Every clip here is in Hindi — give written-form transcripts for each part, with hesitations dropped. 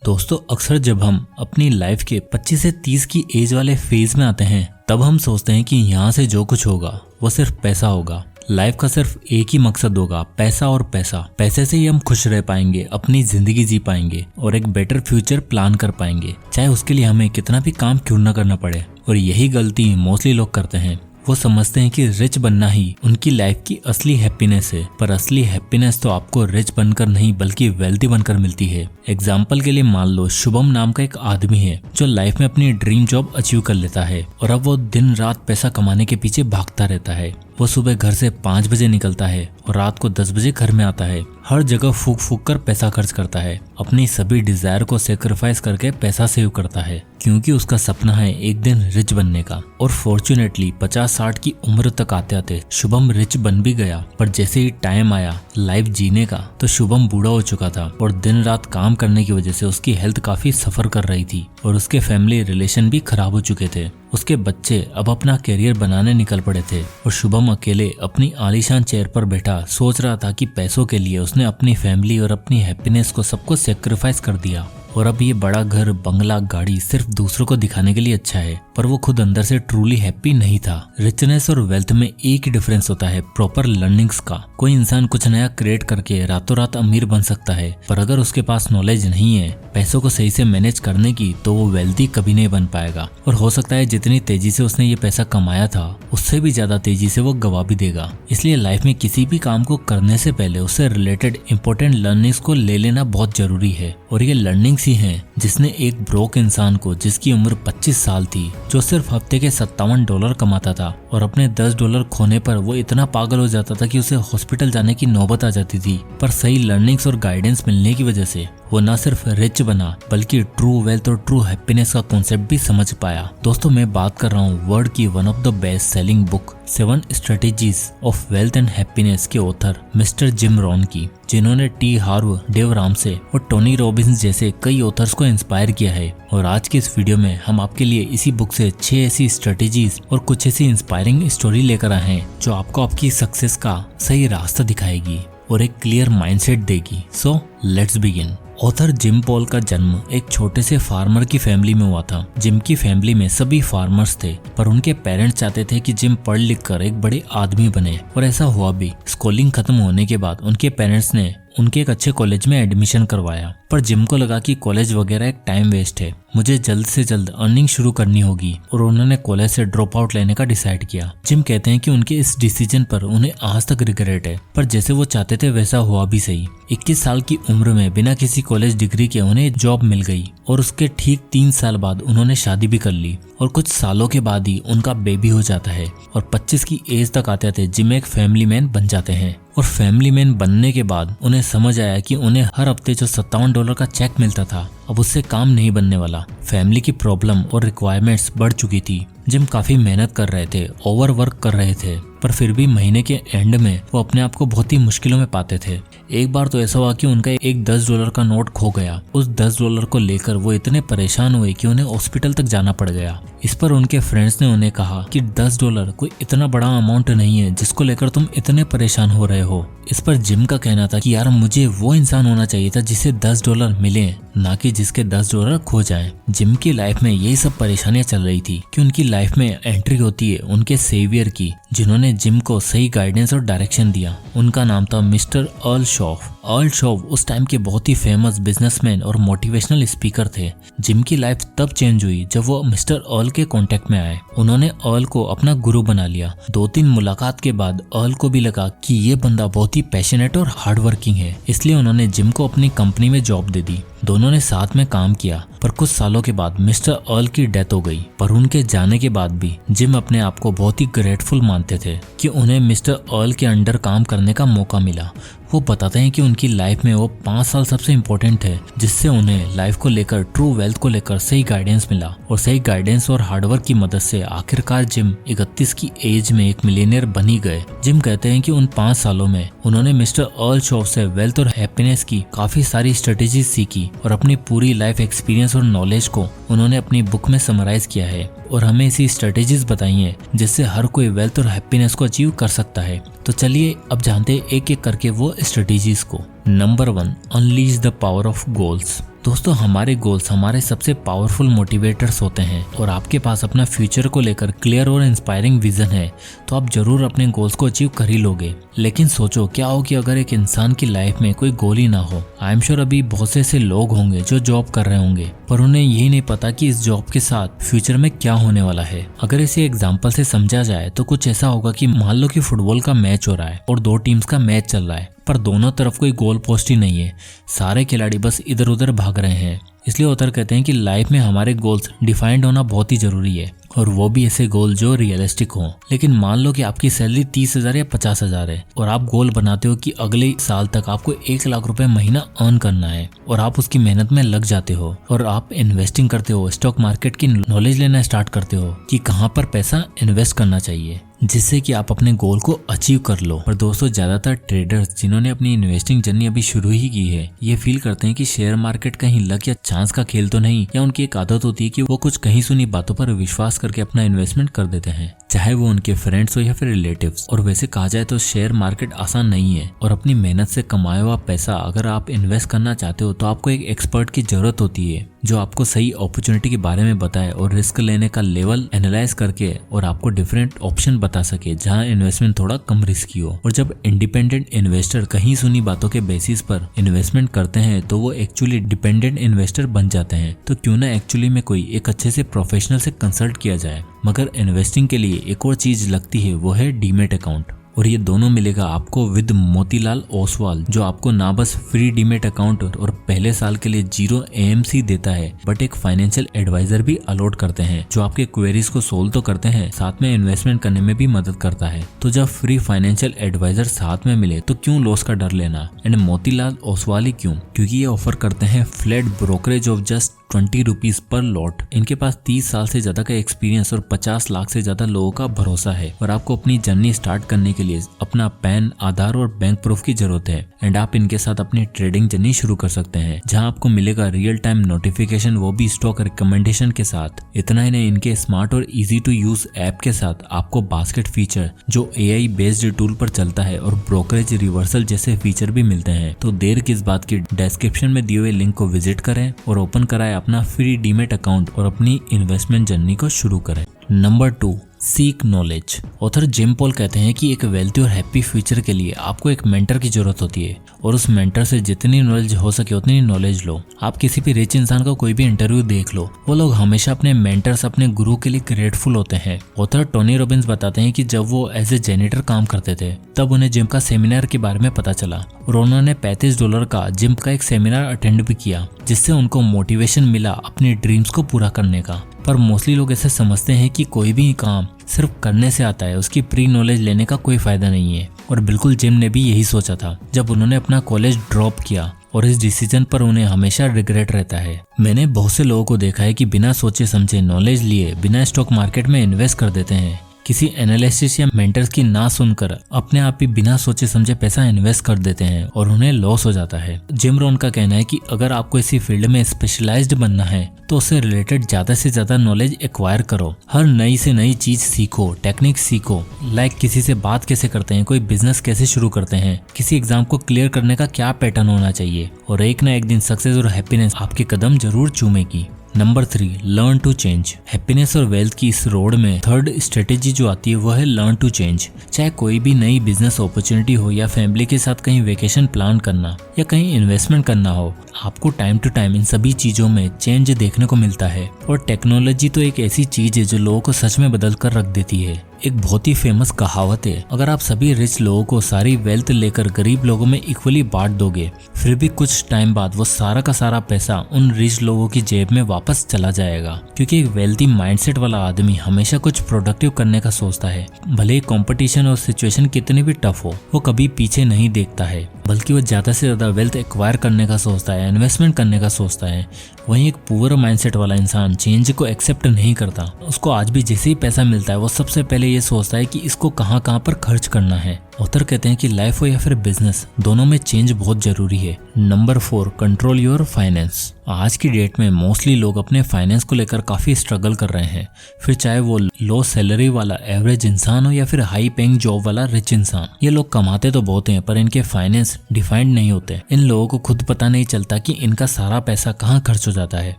दोस्तों अक्सर जब हम अपनी लाइफ के 25 से 30 की एज वाले फेज में आते हैं तब हम सोचते हैं कि यहाँ से जो कुछ होगा वो सिर्फ पैसा होगा। लाइफ का सिर्फ एक ही मकसद होगा, पैसा और पैसा। पैसे से ही हम खुश रह पाएंगे, अपनी जिंदगी जी पाएंगे और एक बेटर फ्यूचर प्लान कर पाएंगे, चाहे उसके लिए हमें कितना भी काम क्यों ना करना पड़े। और यही गलती मोस्टली लोग करते हैं। वो समझते हैं कि रिच बनना ही उनकी लाइफ की असली हैप्पीनेस है, पर असली हैप्पीनेस तो आपको रिच बनकर नहीं बल्कि वेल्दी बनकर मिलती है। एग्जाम्पल के लिए मान लो शुभम नाम का एक आदमी है जो लाइफ में अपनी ड्रीम जॉब अचीव कर लेता है और अब वो दिन रात पैसा कमाने के पीछे भागता रहता है। वो सुबह घर से 5 बजे निकलता है और रात को 10 बजे घर में आता है। हर जगह फूक फूक कर पैसा खर्च करता है, अपनी सभी डिजायर को सेक्रीफाइस करके पैसा सेव करता है क्योंकि उसका सपना है एक दिन रिच बनने का। और फॉर्चुनेटली 50-60 की उम्र तक आते आते शुभम रिच बन भी गया, पर जैसे ही टाइम आया लाइफ जीने का तो शुभम बूढ़ा हो चुका था और दिन रात काम करने की वजह से उसकी हेल्थ काफी सफर कर रही थी और उसके फैमिली रिलेशन भी खराब हो चुके थे। उसके बच्चे अब अपना करियर बनाने निकल पड़े थे और शुभम अकेले अपनी आलीशान चेयर पर बैठा सोच रहा था कि पैसों के लिए उसने अपनी फैमिली और अपनी हैप्पीनेस को सबको सेक्रीफाइस कर दिया। और अब ये बड़ा घर, बंगला, गाड़ी सिर्फ दूसरों को दिखाने के लिए अच्छा है, पर वो खुद अंदर से ट्रूली हैप्पी नहीं था। रिचनेस और वेल्थ में एक ही डिफरेंस होता है, प्रॉपर लर्निंग्स का। कोई इंसान कुछ नया क्रिएट करके रातों रात अमीर बन सकता है, पर अगर उसके पास नॉलेज नहीं है पैसों को सही से मैनेज करने की तो वो वेल्थी कभी नहीं बन पाएगा। और हो सकता है जितनी तेजी से उसने ये पैसा कमाया था उससे भी ज्यादा तेजी से वो गवा भी देगा। इसलिए लाइफ में किसी भी काम को करने से पहले उससे रिलेटेड इंपॉर्टेंट लर्निंग्स को ले लेना बहुत जरूरी है। और ये लर्निंग्स ही हैं जिसने एक ब्रोक इंसान को, जिसकी उम्र 25 साल थी, जो सिर्फ हफ्ते के $57 कमाता था और अपने $10 खोने पर वो इतना पागल हो जाता था कि उसे हॉस्पिटल जाने की नौबत आ जाती थी, पर सही लर्निंग्स और गाइडेंस मिलने की वजह से वो न सिर्फ रिच बना बल्कि ट्रू वेल्थ और ट्रू हैप्पीनेस का कॉन्सेप्ट भी समझ पाया। दोस्तों मैं बात कर रहा हूँ वर्ल्ड की one of the best selling book 7 strategies of wealth and happiness के ऑथर मिस्टर जिम रॉन की, जिन्होंने टी हार्व, डेव रामसे और टोनी रॉबिन्स जैसे कई ऑथर्स को इंस्पायर किया है। और आज के इस वीडियो में हम आपके लिए इसी बुक से 6 ऐसी स्ट्रेटेजीज और कुछ ऐसी इंस्पायरिंग स्टोरी लेकर आए हैं जो आपको आपकी सक्सेस का सही रास्ता दिखाएगी और एक क्लियर माइंडसेट देगी। So let's begin. Author gym Paul का जन्म एक छोटे से फार्मर की फैमिली में हुआ था। जिम की फैमिली में सभी फार्मर्स थे, पर उनके पेरेंट्स चाहते थे कि जिम पढ़ लिख कर एक बड़े आदमी बने और ऐसा हुआ भी। स्कूलिंग खत्म होने के बाद उनके पेरेंट्स ने उनके एक अच्छे कॉलेज में एडमिशन करवाया, पर जिम को लगा कि कॉलेज वगैरह एक टाइम वेस्ट है, मुझे जल्द से जल्द अर्निंग शुरू करनी होगी और उन्होंने कॉलेज से ड्रॉप आउट लेने का डिसाइड किया। जिम कहते हैं कि उनके इस डिसीजन पर उन्हें आज तक रिग्रेट है, पर जैसे वो चाहते थे वैसा हुआ भी सही। 21 साल की उम्र में बिना किसी कॉलेज डिग्री के उन्हें जॉब मिल गई और उसके ठीक 3 साल बाद उन्होंने शादी भी कर ली और कुछ सालों के बाद ही उनका बेबी हो जाता है। और 25 की एज तक आते थे जिम एक फैमिली मैन बन जाते हैं। और फैमिली मैन बनने के बाद उन्हें समझ आया कि उन्हें हर हफ्ते जो $57 का चेक मिलता था अब उससे काम नहीं बनने वाला। फैमिली की प्रॉब्लम और रिक्वायरमेंट्स बढ़ चुकी थी। जिम काफी मेहनत कर रहे थे, ओवर वर्क कर रहे थे, पर फिर भी महीने के एंड में वो अपने आप को बहुत ही मुश्किलों में पाते थे। एक बार तो ऐसा हुआ कि उनका एक $10 का नोट खो गया। उस $10 को लेकर वो इतने परेशान हुए कि उन्हें हॉस्पिटल तक जाना पड़ गया। इस पर उनके फ्रेंड्स ने उन्हें कहा कि $10 कोई इतना बड़ा अमाउंट नहीं है जिसको लेकर तुम इतने परेशान हो रहे हो। इस पर जिम का कहना था कि यार मुझे वो इंसान होना चाहिए था जिसे $10 मिले, ना कि जिसके $10 खो जाएं। जिम की लाइफ में यही सब परेशानियां चल रही थी कि उनकी लाइफ में एंट्री होती है उनके सेवियर की, जिन्होंने जिम को सही गाइडेंस और डायरेक्शन दिया। उनका नाम था मिस्टर अर्ल शॉफ। अर्ल शॉफ उस टाइम के बहुत ही फेमस बिजनेसमैन और मोटिवेशनल स्पीकर थे। जिम की लाइफ तब चेंज हुई जब वो मिस्टर अर्ल के कांटेक्ट में आए। उन्होंने अर्ल को अपना गुरु बना लिया। 2-3 मुलाकात के बाद अर्ल को भी लगा कि ये बंदा बहुत ही पैशनेट और हार्ड वर्किंग है, इसलिए उन्होंने जिम को अपनी कंपनी में जॉब दे दी। दोनों ने साथ में काम किया, पर कुछ सालों के बाद मिस्टर अर्ल की डेथ हो गई। पर उनके जाने के बाद भी जिम अपने आप को बहुत ही ग्रेटफुल मानते थे कि उन्हें मिस्टर अर्ल के अंडर काम करने का मौका मिला। वो बताते हैं कि उनकी लाइफ में वो 5 साल सबसे इम्पोर्टेंट है, जिससे उन्हें लाइफ को लेकर, ट्रू वेल्थ को लेकर सही गाइडेंस मिला और सही गाइडेंस और हार्डवर्क की मदद से आखिरकार जिम 31 की एज में एक मिलियनियर बन ही गए। जिम कहते हैं कि उन 5 सालों में उन्होंने मिस्टर अर्ल शॉफ से वेल्थ और हैप्पीनेस की काफी सारी स्ट्रेटेजीज सीखी और अपनी पूरी लाइफ एक्सपीरियंस और नॉलेज को उन्होंने अपनी बुक में समराइज किया है और हमें ऐसी स्ट्रेटेजीज बताई हैं जिससे हर कोई वेल्थ और हैप्पीनेस को अचीव कर सकता है। तो चलिए अब जानते हैं एक एक करके वो स्ट्रेटेजीज को। Number 1, unleash the power of goals. दोस्तों, हमारे गोल्स हमारे सबसे पावरफुल मोटिवेटर्स होते हैं और आपके पास अपना फ्यूचर को लेकर क्लियर और इंस्पायरिंग विजन है तो आप जरूर अपने गोल्स को अचीव कर ही लोगे। लेकिन सोचो क्या हो कि अगर एक इंसान की लाइफ में कोई गोल ही ना हो। आई एम श्योर अभी बहुत से ऐसे लोग होंगे जो जॉब कर रहे होंगे पर उन्हें यही नहीं पता कि इस जॉब के साथ फ्यूचर में क्या होने वाला है। अगर इसे एग्जाम्पल से समझा जाए तो कुछ ऐसा होगा कि मान लो कि फुटबॉल का मैच हो रहा है और 2 टीम्स का मैच चल रहा है पर दोनों तरफ कोई गोल पोस्ट ही नहीं है। सारे खिलाड़ी बस इधर उधर भाग रहे हैं। इसलिए ऑथर कहते हैं कि लाइफ में हमारे गोल्स डिफाइंड होना बहुत ही जरूरी है और वो भी ऐसे गोल जो रियलिस्टिक हो। लेकिन मान लो कि आपकी सैलरी 30,000 या 50,000 है और आप गोल बनाते हो कि अगले साल तक आपको 1 लाख रुपए महीना अर्न करना है और आप उसकी मेहनत में लग जाते हो और आप इन्वेस्टिंग करते हो, स्टॉक मार्केट की नॉलेज लेना स्टार्ट करते हो कि कहाँ पर पैसा इन्वेस्ट करना चाहिए जिससे कि आप अपने गोल को अचीव कर लो। पर दोस्तों, ज्यादातर ट्रेडर्स जिन्होंने अपनी इन्वेस्टिंग जर्नी अभी शुरू ही की है ये फील करते हैं कि शेयर मार्केट कहीं लक या चांस का खेल तो नहीं, या उनकी एक आदत होती है कि वो कुछ कहीं सुनी बातों पर विश्वास करके अपना इन्वेस्टमेंट कर देते हैं, चाहे वो उनके फ्रेंड्स हो या फिर रिलेटिव्स। और वैसे कहा जाए तो शेयर मार्केट आसान नहीं है और अपनी मेहनत से कमाया हुआ पैसा अगर आप इन्वेस्ट करना चाहते हो तो आपको एक एक्सपर्ट की जरूरत होती है जो आपको सही अपॉर्चुनिटी के बारे में बताए और रिस्क लेने का लेवल एनालाइज करके और आपको डिफरेंट ऑप्शन बता सके जहां इन्वेस्टमेंट थोड़ा कम रिस्की हो। और जब इंडिपेंडेंट इन्वेस्टर कहीं सुनी बातों के बेसिस पर इन्वेस्टमेंट करते हैं तो वो एक्चुअली डिपेंडेंट इन्वेस्टर बन जाते हैं। तो क्यों ना एक्चुअली में कोई एक अच्छे से प्रोफेशनल से कंसल्ट किया जाए। मगर इन्वेस्टिंग के लिए एक और चीज लगती है वो है डीमेट अकाउंट और ये दोनों मिलेगा आपको विद मोतीलाल ओसवाल जो आपको ना बस फ्री डीमेट अकाउंट और पहले साल के लिए 0 AMC देता है बट एक फाइनेंशियल एडवाइजर भी अलॉट करते हैं जो आपके क्वेरीज को सोल्व तो करते हैं साथ में इन्वेस्टमेंट करने में भी मदद करता है। तो जब फ्री फाइनेंशियल एडवाइजर साथ में मिले तो क्यों लॉस का डर लेना। एंड मोतीलाल ओसवाल ही क्यों, क्योंकि ये ऑफर करते हैं flat brokerage of just 20 rupees per lot. इनके पास 30 साल से ज्यादा का एक्सपीरियंस और 50 लाख से ज्यादा लोगों का भरोसा है और आपको अपनी जर्नी स्टार्ट करने के लिए अपना पैन, आधार और बैंक प्रूफ की जरूरत है। एंड आप इनके साथ अपनी ट्रेडिंग जर्नी शुरू कर सकते हैं जहां आपको मिलेगा रियल टाइम नोटिफिकेशन, वो भी स्टॉक रिकमेंडेशन के साथ। इतना ही नहीं, इनके स्मार्ट और इजी टू यूज ऐप के साथ आपको बास्केट फीचर जो AI बेस्ड टूल पर चलता है और ब्रोकरेज रिवर्सल जैसे फीचर भी मिलते हैं। तो देर किस बात की, डिस्क्रिप्शन में दिए हुए लिंक को विजिट करें और ओपन कराएं अपना फ्री डीमेट अकाउंट और अपनी इन्वेस्टमेंट जर्नी को शुरू करें। Number 2, seek knowledge. Author gym Paul कहते हैं कि एक वेल्थी और हैप्पी फ्यूचर के लिए आपको एक मेंटर की जरूरत होती है और उस मेंटर से जितनी नॉलेज हो सके उतनी नॉलेज लो। आप किसी भी रिच इंसान का कोई भी इंटरव्यू देख लो, वो लोग हमेशा अपने मेंटर्स, अपने गुरु के लिए ग्रेटफुल होते हैं। ऑथर टोनी रॉबिन्स बताते हैं कि जब वो एज ए जेनिटर काम करते थे तब उन्हें जिम का सेमिनार के बारे में पता चला और उन्होंने $35 का जिम का एक सेमिनार अटेंड भी किया जिससे उनको मोटिवेशन मिला अपने ड्रीम्स को पूरा करने का। पर मोस्टली लोग ऐसे समझते हैं कि कोई भी काम सिर्फ करने से आता है, उसकी प्री नॉलेज लेने का कोई फायदा नहीं है। और बिल्कुल जिम ने भी यही सोचा था जब उन्होंने अपना कॉलेज ड्रॉप किया और इस डिसीजन पर उन्हें हमेशा रिग्रेट रहता है। मैंने बहुत से लोगों को देखा है कि बिना सोचे समझे नॉलेज लिए बिना स्टॉक मार्केट में इन्वेस्ट कर देते हैं। किसी एनालिसिस या मेंटर्स की ना सुनकर अपने आप ही बिना सोचे समझे पैसा इन्वेस्ट कर देते हैं और उन्हें लॉस हो जाता है। जिम रोहन का कहना है कि अगर आपको इसी फील्ड में स्पेशलाइज्ड बनना है तो उससे रिलेटेड ज्यादा से ज्यादा नॉलेज एक्वायर करो। हर नई से नई चीज सीखो, टेक्निक सीखो। लाइक किसी से बात कैसे करते हैं, कोई बिजनेस कैसे शुरू करते हैं, किसी एग्जाम को क्लियर करने का क्या पैटर्न होना चाहिए और एक ना एक दिन सक्सेस और हैप्पीनेस आपके कदम जरूर चूमेगी। Number 3, learn to change. Happiness और वेल्थ की इस रोड में थर्ड स्ट्रेटेजी जो आती है वो है लर्न टू चेंज। चाहे कोई भी नई बिजनेस अपॉर्चुनिटी हो या फैमिली के साथ कहीं वेकेशन प्लान करना या कहीं इन्वेस्टमेंट करना हो, आपको टाइम टू टाइम इन सभी चीजों में चेंज देखने को मिलता है। और टेक्नोलॉजी तो एक ऐसी चीज है जो लोगों को सच में बदल कर रख देती है। एक बहुत ही फेमस कहावत है, अगर आप सभी रिच लोगों को सारी वेल्थ लेकर गरीब लोगों में इक्वली बांट दोगे फिर भी कुछ टाइम बाद वो सारा का सारा पैसा उन रिच लोगों की जेब में वापस चला जाएगा। क्योंकि एक वेल्थी माइंडसेट वाला आदमी हमेशा कुछ प्रोडक्टिव करने का सोचता है। भले ही कंपटीशन और सिचुएशन कितनी भी टफ हो, वो कभी पीछे नहीं देखता है, बल्कि वो ज्यादा से ज्यादा वेल्थ एक्वायर करने का सोचता है, इन्वेस्टमेंट करने का सोचता है। वहीं एक पुअर माइंडसेट वाला इंसान चेंज को एक्सेप्ट नहीं करता। उसको आज भी जैसे ही पैसा मिलता है वो सबसे पहले ये सोचता है कि इसको कहाँ पर खर्च करना है। ऑथर कहते हैं कि लाइफ हो या फिर बिजनेस, दोनों में चेंज बहुत जरूरी है। Number 4, control your finance. आज की डेट में मोस्टली लोग अपने फाइनेंस को लेकर काफी स्ट्रगल कर रहे हैं, फिर चाहे वो लो सैलरी वाला एवरेज इंसान हो या फिर हाई पेइंग जॉब वाला रिच इंसान। ये लोग कमाते तो बहुत हैं पर इनके फाइनेंस डिफाइंड नहीं होते। इन लोगों को खुद पता नहीं चलता कि इनका सारा पैसा कहाँ खर्च हो जाता है।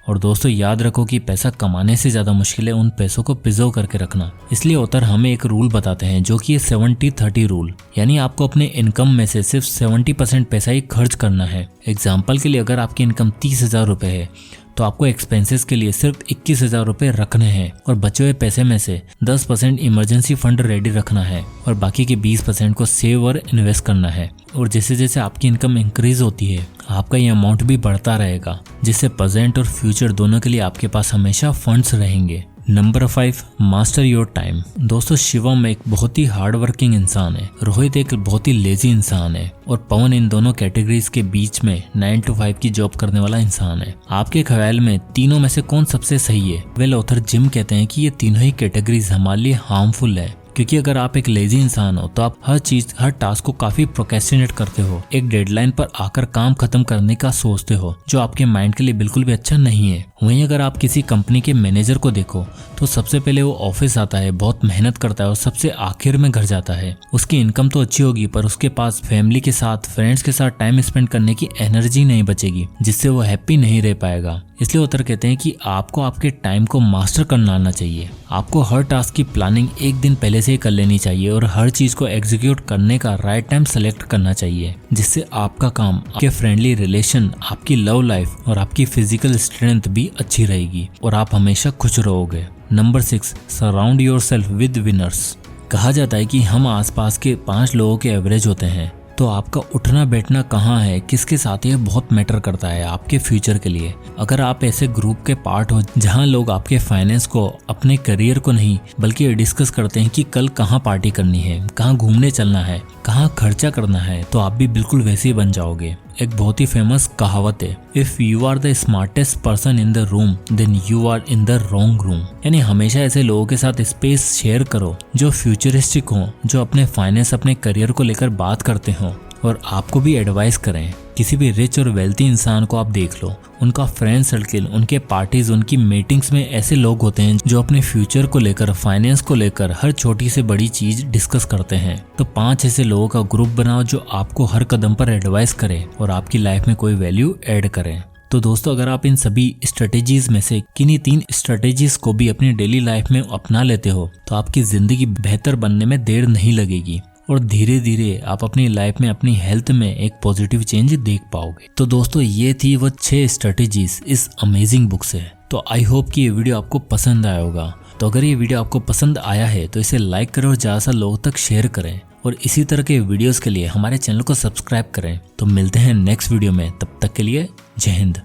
और दोस्तों याद रखो कि पैसा कमाने से ज्यादा मुश्किल है उन पैसों को प्रिजर्व करके रखना। इसलिए ऑथर हमें एक रूल बताते हैं जो कि 70-30 रूल, यानी आपको अपने इनकम में से सिर्फ 70% पैसा ही खर्च करना है। एग्जाम्पल के लिए अगर आपकी इनकम 30,000 रुपए है तो आपको एक्सपेंसेस के लिए सिर्फ 21,000 रुपए रखने हैं और बचे हुए पैसे में से 10% इमरजेंसी फंड रेडी रखना है और बाकी के 20% को सेव और इन्वेस्ट करना है। और जैसे जैसे आपकी इनकम इंक्रीज होती है आपका ये अमाउंट भी बढ़ता रहेगा, जिससे प्रेजेंट और फ्यूचर दोनों के लिए आपके पास हमेशा फंड्स रहेंगे। Number 5, master your time. दोस्तों शिवम एक बहुत ही हार्ड वर्किंग इंसान है, रोहित एक बहुत ही लेजी इंसान है और पवन इन दोनों कैटेगरीज के बीच में 9 to 5 की जॉब करने वाला इंसान है। आपके ख्याल में तीनों में से कौन सबसे सही है? वेल ऑथर जिम कहते हैं कि ये तीनों ही कैटेगरीज हमारे लिए हार्मफुल है, क्योंकि अगर आप एक लेजी इंसान हो तो आप हर टास्क को काफी प्रोक्रेस्टिनेट करते हो, एक डेडलाइन पर आकर काम खत्म करने का सोचते हो, जो आपके माइंड के लिए बिल्कुल भी अच्छा नहीं है। वहीं अगर आप किसी कंपनी के मैनेजर को देखो तो सबसे पहले वो ऑफिस आता है, बहुत मेहनत करता है और सबसे आखिर में घर जाता है। उसकी इनकम तो अच्छी होगी पर उसके पास फैमिली के साथ, फ्रेंड्स के साथ टाइम स्पेंड करने की एनर्जी नहीं बचेगी, जिससे वो हैप्पी नहीं रह पाएगा। इसलिए ऑथर कहते हैं कि आपको आपके टाइम को मास्टर करना आना चाहिए। आपको हर टास्क की प्लानिंग एक दिन पहले से ही कर लेनी चाहिए और हर चीज को एग्जीक्यूट करने का राइट टाइम सेलेक्ट करना चाहिए, जिससे आपका काम, आपके फ्रेंडली रिलेशन, आपकी लव लाइफ और आपकी फिजिकल स्ट्रेंथ भी अच्छी रहेगी और आप हमेशा खुश रहोगे। Number 6, surround yourself with winners. कहा जाता है कि हम आसपास के 5 लोगों के एवरेज होते हैं, तो आपका उठना बैठना कहाँ है, किसके साथ, ये बहुत मैटर करता है आपके फ्यूचर के लिए। अगर आप ऐसे ग्रुप के पार्ट हो जहाँ लोग आपके फाइनेंस को, अपने करियर को नहीं बल्कि डिस्कस करते हैं कि कल कहाँ पार्टी करनी है, कहाँ घूमने चलना है, कहाँ खर्चा करना है, तो आप भी बिल्कुल वैसे ही बन जाओगे। एक बहुत ही फेमस कहावत है, if you are the smartest person in the room then you are in the wrong room. यानी हमेशा ऐसे लोगों के साथ स्पेस शेयर करो जो फ्यूचरिस्टिक हो, जो अपने फाइनेंस, अपने करियर को लेकर बात करते हो और आपको भी एडवाइस करें। किसी भी रिच और वेल्थी इंसान को आप देख लो, उनका फ्रेंड सर्किल, उनके पार्टीज, उनकी मीटिंग्स में ऐसे लोग होते हैं जो अपने फ्यूचर को लेकर, फाइनेंस को लेकर हर छोटी से बड़ी चीज डिस्कस करते हैं। तो 5 ऐसे लोगों का ग्रुप बनाओ जो आपको हर कदम पर एडवाइस करे और आपकी लाइफ में कोई वैल्यू ऐड करें। तो दोस्तों अगर आप इन सभी स्ट्रेटेजीज में से किन्हीं 3 स्ट्रेटेजीज को भी अपनी डेली लाइफ में अपना लेते हो तो आपकी जिंदगी बेहतर बनने में देर नहीं लगेगी और धीरे धीरे आप अपनी लाइफ में, अपनी हेल्थ में एक पॉजिटिव चेंज देख पाओगे। तो दोस्तों ये थी वो 6 स्ट्रेटेजीज इस अमेजिंग बुक से। तो आई होप कि ये वीडियो आपको पसंद आया होगा। तो अगर ये वीडियो आपको पसंद आया है तो इसे लाइक करें और ज़्यादा से लोगों तक शेयर करें और इसी तरह के वीडियोस के लिए हमारे चैनल को सब्सक्राइब करें। तो मिलते हैं नेक्स्ट वीडियो में, तब तक के लिए जय हिंद।